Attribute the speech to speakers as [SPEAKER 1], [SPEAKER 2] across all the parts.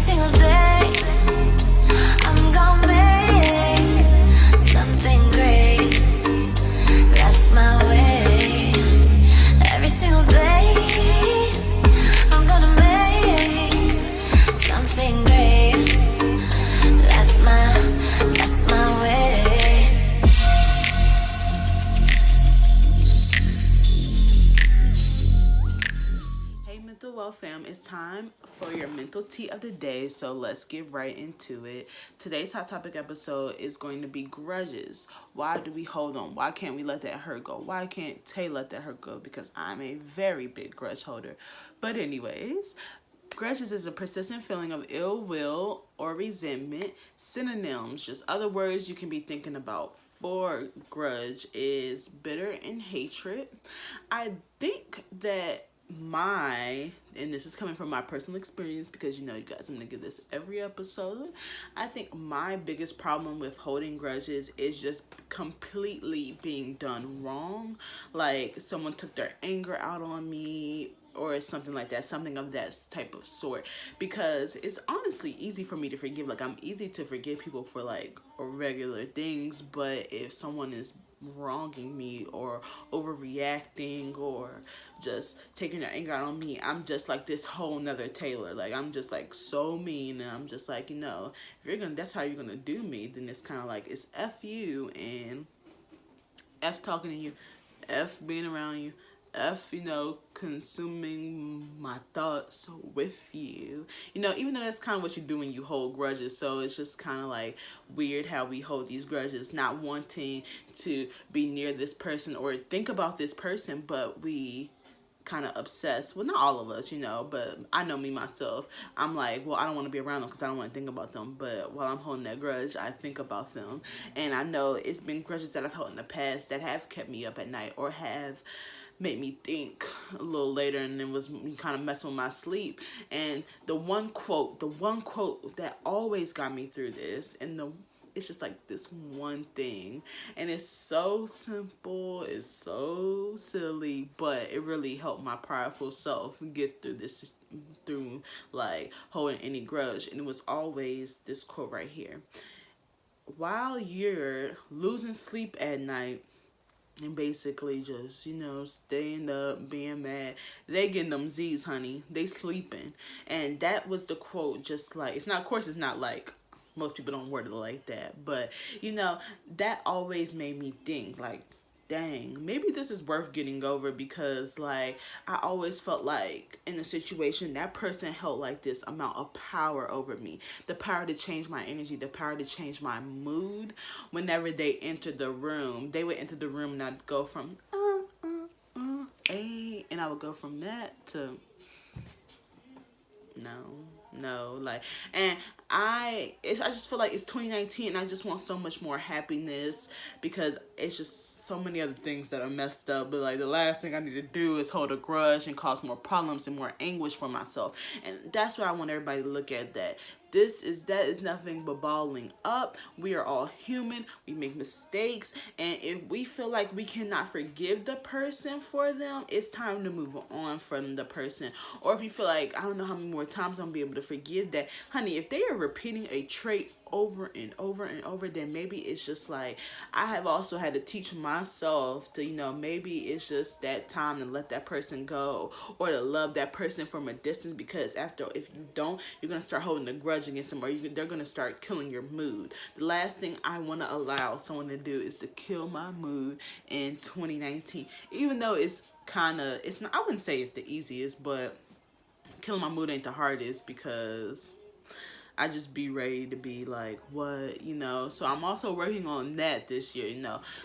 [SPEAKER 1] single day, I'm gonna make something great. That's my way. Every single day, I'm gonna make something great. That's my way.
[SPEAKER 2] Hey Mental Wealth fam, it's time for your mental tea of the day, so let's get right into it. Today's hot topic episode is going to be grudges. Why do we hold on? Why can't we let that hurt go? Why can't Tay let that hurt go? Because I'm a very big grudge holder. But anyways, grudges is a persistent feeling of ill will or resentment. Synonyms, just other words you can be thinking about for grudge, is bitter and hatred. I think that and this is coming from my personal experience because you guys, I'm gonna give this every episode. I think my biggest problem with holding grudges is just completely being done wrong. Like someone took their anger out on me or something like that, something of that type of sort, because it's honestly easy for me to forgive. Like I'm easy to forgive people for like regular things, but if someone is wronging me or overreacting or just taking their anger out on me, I'm just like this whole nother Taylor. Like I'm just like so mean, and I'm just like, if you're gonna, that's how you're gonna do me, then it's kind of like it's F you and F talking to you, F being around you, F, consuming my thoughts with you. Even though that's kind of what you do when you hold grudges. So it's just kind of like weird how we hold these grudges, not wanting to be near this person or think about this person, but we kind of obsessed. Well, not all of us, but I know me myself. I'm like, well, I don't want to be around them because I don't want to think about them. But while I'm holding that grudge, I think about them. And I know it's been grudges that I've held in the past that have kept me up at night or have made me think a little later, and then was kind of messing with my sleep. And the one quote that always got me through this, and it's just like this one thing, and it's so simple, it's so silly, but it really helped my prideful self get through this, through like holding any grudge. And it was always this quote right here: while you're losing sleep at night and basically just, staying up, being mad, they getting them Z's, honey. They sleeping. And that was the quote. Just like, it's not, of course, it's not like most people don't word it like that. But, that always made me think, like, dang, maybe this is worth getting over, because like I always felt like in a situation that person held like this amount of power over me, the power to change my energy, the power to change my mood. Whenever they entered the room, they would enter the room and I'd go from hey, and I would go from that to no, like, and I just feel like it's 2019 and I just want so much more happiness, because it's just so many other things that are messed up. But like the last thing I need to do is hold a grudge and cause more problems and more anguish for myself. And that's what I want everybody to look at, that that is nothing but balling up. We are all human. We make mistakes. And if we feel like we cannot forgive the person for them, it's time to move on from the person. Or if you feel like, I don't know how many more times I'm going to be able to forgive that. Honey, if they are repeating a trait over and over and over, then maybe it's just like, I have also had to teach myself to, maybe it's just that time to let that person go, or to love that person from a distance, because if you don't, you're going to start holding a grudge against them, or they're going to start killing your mood. The last thing I want to allow someone to do is to kill my mood in 2019, even though it's not, I wouldn't say it's the easiest, but killing my mood ain't the hardest, because I just be ready to be like, what, so I'm also working on that this year,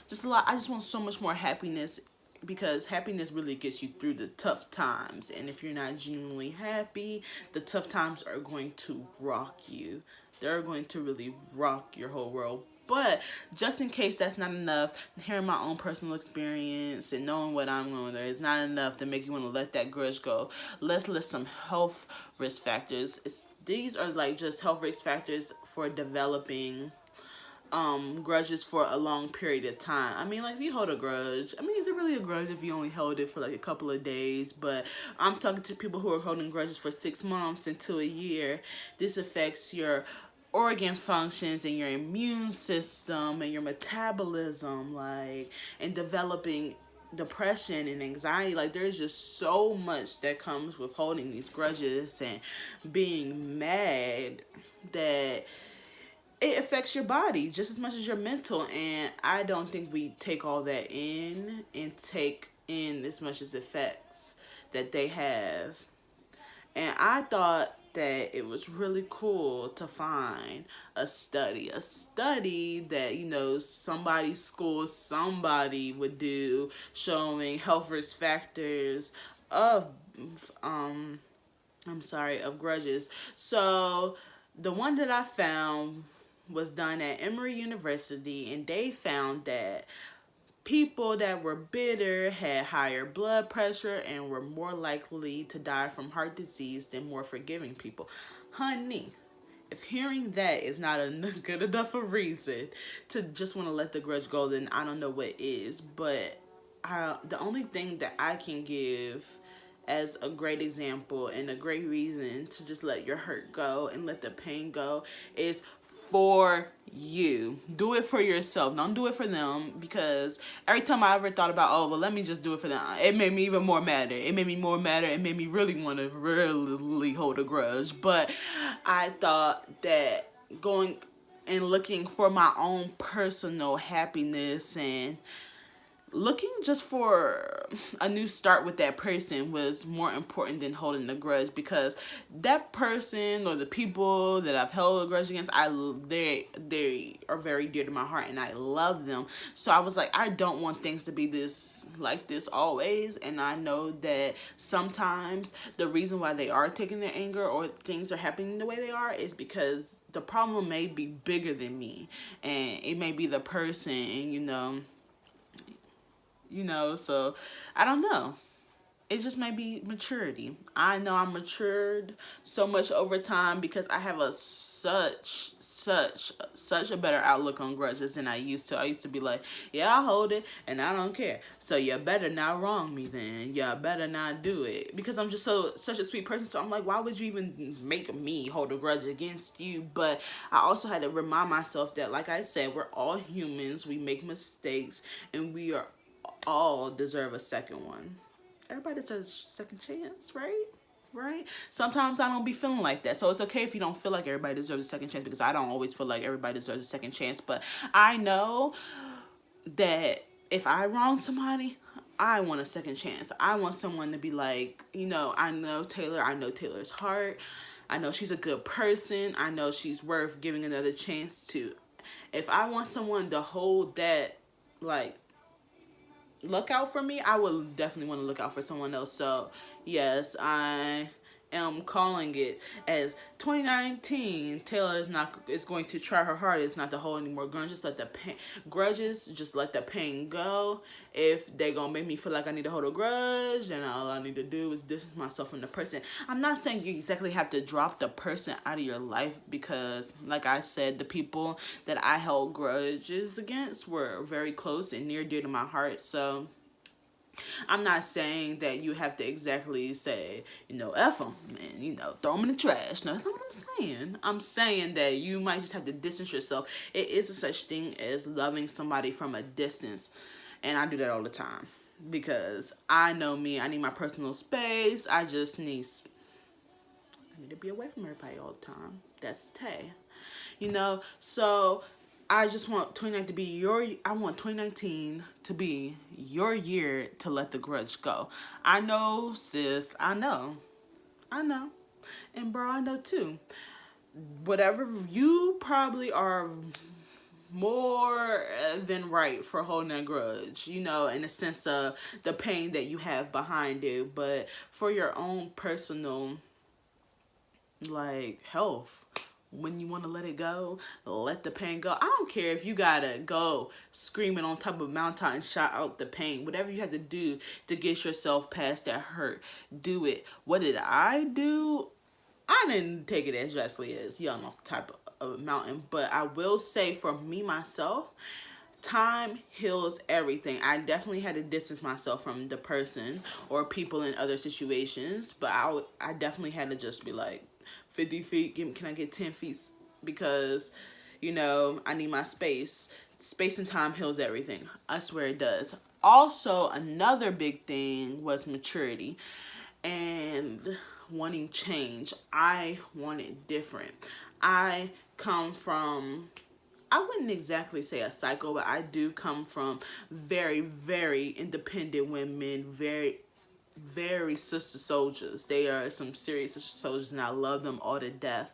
[SPEAKER 2] just a lot. I just want so much more happiness, because happiness really gets you through the tough times. And if you're not genuinely happy, the tough times are going to rock you. They're going to really rock your whole world. But just in case that's not enough, hearing my own personal experience and knowing what I'm going through is not enough to make you want to let that grudge go. Let's list some health risk factors. These are like just health risk factors for developing grudges for a long period of time. I mean, like, if you hold a grudge, I mean, is it really a grudge if you only held it for like a couple of days? But I'm talking to people who are holding grudges for 6 months into a year. This affects your organ functions and your immune system and your metabolism, like, and developing depression and anxiety. Like, there's just so much that comes with holding these grudges and being mad, that it affects your body just as much as your mental. And I don't think we take all that in and take in as much as effects that they have. And I thought that it was really cool to find a study that, you know, somebody's school, somebody would do, showing health risk factors of of grudges. So the one that I found was done at Emory University, and they found that people that were bitter had higher blood pressure and were more likely to die from heart disease than more forgiving people. Honey, if hearing that is not a good enough a reason to just want to let the grudge go, then I don't know what is. But the only thing that I can give as a great example and a great reason to just let your hurt go and let the pain go is for you. Do it for yourself. Don't do it for them, because every time I ever thought about, oh, well, let me just do it for them, it made me even more madder. It made me more madder. It made me really want to really hold a grudge. But I thought that going and looking for my own personal happiness and looking just for a new start with that person was more important than holding a grudge, because that person or the people that I've held a grudge against, they are very dear to my heart and I love them. So I was like, I don't want things to be this always. And I know that sometimes the reason why they are taking their anger or things are happening the way they are is because the problem may be bigger than me, and it may be the person, and so I don't know. It just may be maturity. I know I'm matured so much over time because I have such a better outlook on grudges than I used to. I used to be like, yeah, I'll hold it and I don't care. So you better not wrong me then. You better not do it. Because I'm just such a sweet person. So I'm like, why would you even make me hold a grudge against you? But I also had to remind myself that, like I said, we're all humans. We make mistakes, and we are all deserve a second one. Everybody deserves a second chance, right? Sometimes I don't be feeling like that. So it's okay if you don't feel like everybody deserves a second chance, because I don't always feel like everybody deserves a second chance. But I know that if I wrong somebody, I want a second chance. I want someone to be like, I know Taylor's heart. I know she's a good person. I know she's worth giving another chance to. If I want someone to hold that, like, look out for me, I will definitely want to look out for someone else. So yes, I am calling it as 2019. Taylor is going to try her hardest not to hold any more grudges. Just let the pain go. If they gonna make me feel like I need to hold a grudge, then all I need to do is distance myself from the person. I'm not saying you exactly have to drop the person out of your life, because like I said, the people that I held grudges against were very close and near dear to my heart. So I'm not saying that you have to exactly say, F them and, throw them in the trash. No, that's not what I'm saying. I'm saying that you might just have to distance yourself. It is a such thing as loving somebody from a distance. And I do that all the time, because I know me. I need my personal space. I need to be away from everybody all the time. That's Tay. So I just want 2019 to be your year to let the grudge go. I know, sis. I know. And bro, I know too. Whatever, you probably are more than right for holding a grudge, in the sense of the pain that you have behind it. But for your own personal, health, when you want to let it go, let the pain go. I don't care if you gotta go screaming on top of a mountain and shout out the pain. Whatever you have to do to get yourself past that hurt, do it. What did I do? I didn't take it as drastically as young off the type of mountain, but I will say for me myself, time heals everything. I definitely had to distance myself from the person or people in other situations, but I definitely had to just be like, 50 feet, can I get 10 feet? Because, you know, I need my space. Space and time heals everything. I swear it does. Also, another big thing was maturity and wanting change. I wanted different. I come from, I wouldn't exactly say a cycle, but I do come from very, very independent women, very sister soldiers. They are some serious sister soldiers, and I love them all to death.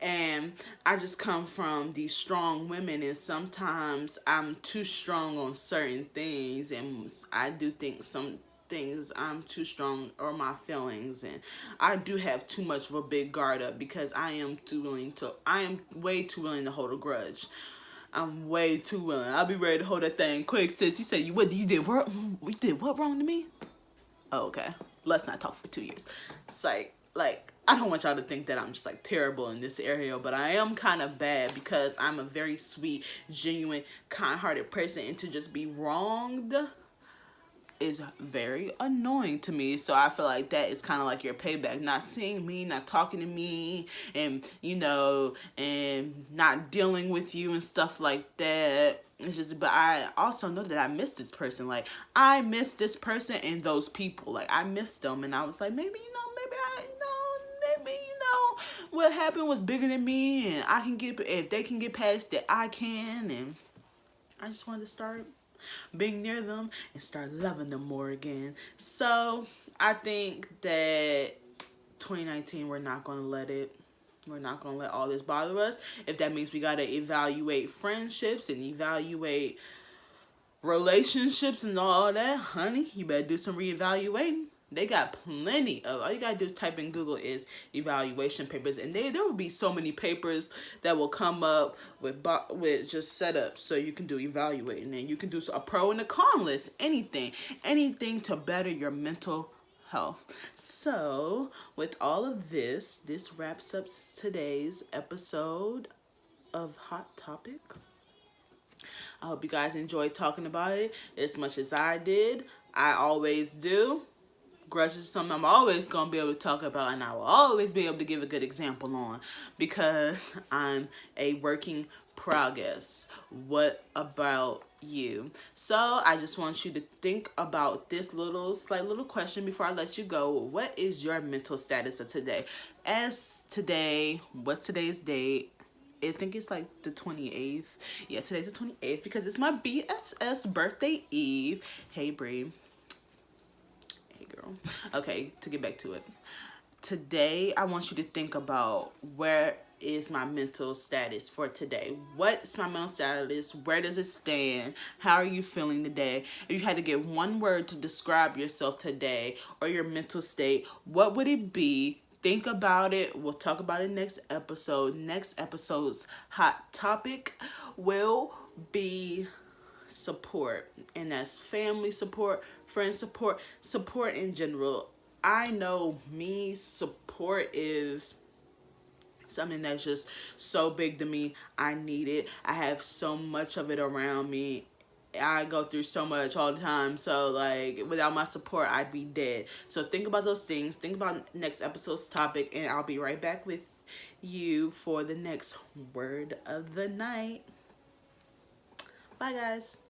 [SPEAKER 2] And I just come from these strong women, and sometimes I'm too strong on certain things, and I do think some things I'm too strong or my feelings, and I do have too much of a big guard up because I am way too willing to hold a grudge. I'm way too willing. I'll be ready to hold that thing quick. Sis, you said you did what wrong to me? Oh, okay. Let's not talk for 2 years. It's like I don't want y'all to think that I'm just like terrible in this area, but I am kind of bad because I'm a very sweet, genuine, kind-hearted person, and to just be wronged is very annoying to me. So I feel like that is kind of like your payback. Not seeing me, not talking to me, and you know, and not dealing with you and stuff like that. It's just, but I also know that I miss this person. Like, I miss this person and those people. Like, I miss them, and I was like, maybe, you know, maybe, you know, what happened was bigger than me, and I can get, if they can get past it, I can. And I just wanted to start being near them and start loving them more again. So I think that 2019, we're not going to let all this bother us. If that means we got to evaluate friendships and evaluate relationships and all that, honey, you better do some reevaluating. They got plenty of, all you gotta do is type in Google is evaluation papers, and there will be so many papers that will come up with just setups so you can do evaluating, and you can do a pro and a con list, anything to better your mental health. So with all of this wraps up today's episode of Hot Topic. I hope you guys enjoyed talking about it as much as I did. I always do. Grudges is something I'm always going to be able to talk about, and I will always be able to give a good example on, because I'm a working progress. What about you? So I just want you to think about this slight little question before I let you go. What is your mental status of today? What's today's date? I think it's like the 28th. Yeah, today's the 28th because it's my BFF's birthday eve. Hey, Bree. Okay, to get back to it. Today, I want you to think about, where is my mental status for today? What's my mental status? Where does it stand? How are you feeling today? If you had to get one word to describe yourself today or your mental state, what would it be? Think about it. We'll talk about it next episode. Next episode's hot topic will be support, and that's family support, friend support, support in general. I know me, support is something that's just so big to me. I need it. I have so much of it around me. I go through so much all the time. So like, without my support, I'd be dead. So think about those things. Think about next episode's topic, and I'll be right back with you for the next word of the night. Bye, guys.